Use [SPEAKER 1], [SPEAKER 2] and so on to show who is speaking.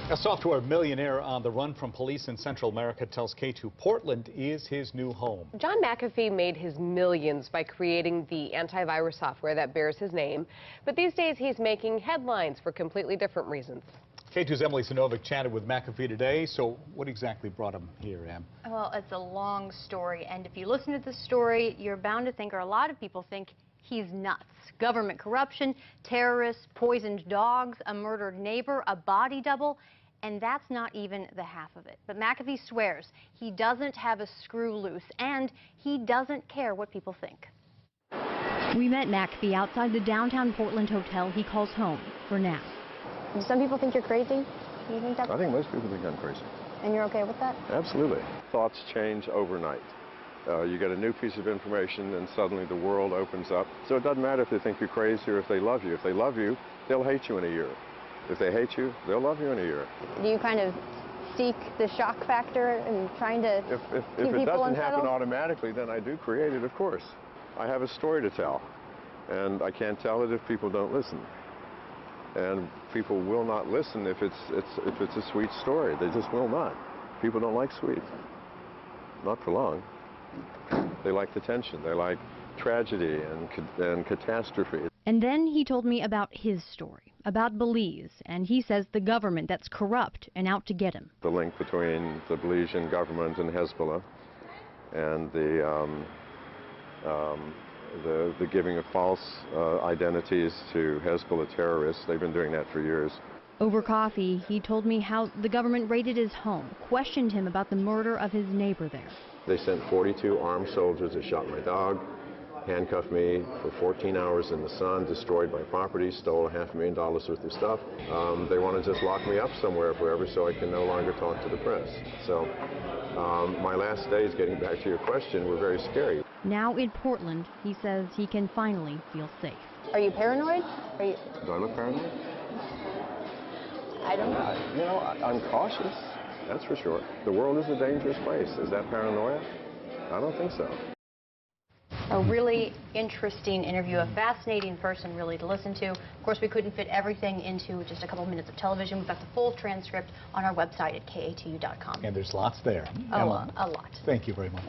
[SPEAKER 1] A software millionaire on the run from police in Central America tells KATU Portland is his new home.
[SPEAKER 2] John McAfee made his millions by creating the antivirus software that bears his name. But these days he's making headlines for completely different reasons.
[SPEAKER 1] KATU's Emily Sinovic chatted with McAfee today. So what exactly brought him here, Em?
[SPEAKER 3] Well, it's a long story, and if you listen to the story, you're bound to think, or a lot of people think, he's nuts. Government corruption, terrorists, poisoned dogs, a murdered neighbor, a body double, and that's not even the half of it. But McAfee swears he doesn't have a screw loose, and he doesn't care what people think. We met McAfee outside the downtown Portland hotel he calls home for now.
[SPEAKER 4] Do some people think you're crazy? Do you think that?
[SPEAKER 5] I think most people think I'm crazy.
[SPEAKER 4] And you're okay with that?
[SPEAKER 5] Absolutely. Thoughts change overnight. You get a new piece of information and suddenly the world opens up. So it doesn't matter if they think you're crazy or if they love you. If they love you, they'll hate you in a year. If they hate you, they'll love you in a year.
[SPEAKER 4] Do you kind of seek the shock factor and trying to
[SPEAKER 5] If
[SPEAKER 4] keep
[SPEAKER 5] it
[SPEAKER 4] people
[SPEAKER 5] doesn't
[SPEAKER 4] unsettled?
[SPEAKER 5] happen automatically, then I do create it, of course. I have a story to tell, and I can't tell it if people don't listen. And people will not listen if it's a sweet story. They just will not. People don't like sweet. Not for long. They like the tension. They like tragedy and catastrophe.
[SPEAKER 3] And then he told me about his story, about Belize, and he says the government that's corrupt and out to get him.
[SPEAKER 5] The link between the Belizean government and Hezbollah, and the giving of false identities to Hezbollah terrorists. They've been doing that for years.
[SPEAKER 3] Over coffee, he told me how the government raided his home, questioned him about the murder of his neighbor there.
[SPEAKER 5] They sent 42 armed soldiers that shot my dog, handcuffed me for 14 hours in the sun, destroyed my property, stole $500,000 worth of stuff. They want to just lock me up somewhere forever so I can no longer talk to the press. So my last days, getting back to your question, were very scary.
[SPEAKER 3] Now in Portland, he says he can finally feel safe.
[SPEAKER 4] Are you paranoid?
[SPEAKER 5] Do I look paranoid?
[SPEAKER 4] I don't know.
[SPEAKER 5] You know, I'm cautious, that's for sure. The world is a dangerous place. Is that paranoia? I don't think so.
[SPEAKER 3] A really interesting interview, a fascinating person really to listen to. Of course, we couldn't fit everything into just a couple of minutes of television. We've got the full transcript on our website at KATU.com.
[SPEAKER 1] And there's lots there.
[SPEAKER 3] Oh, a lot.
[SPEAKER 1] Thank you very much.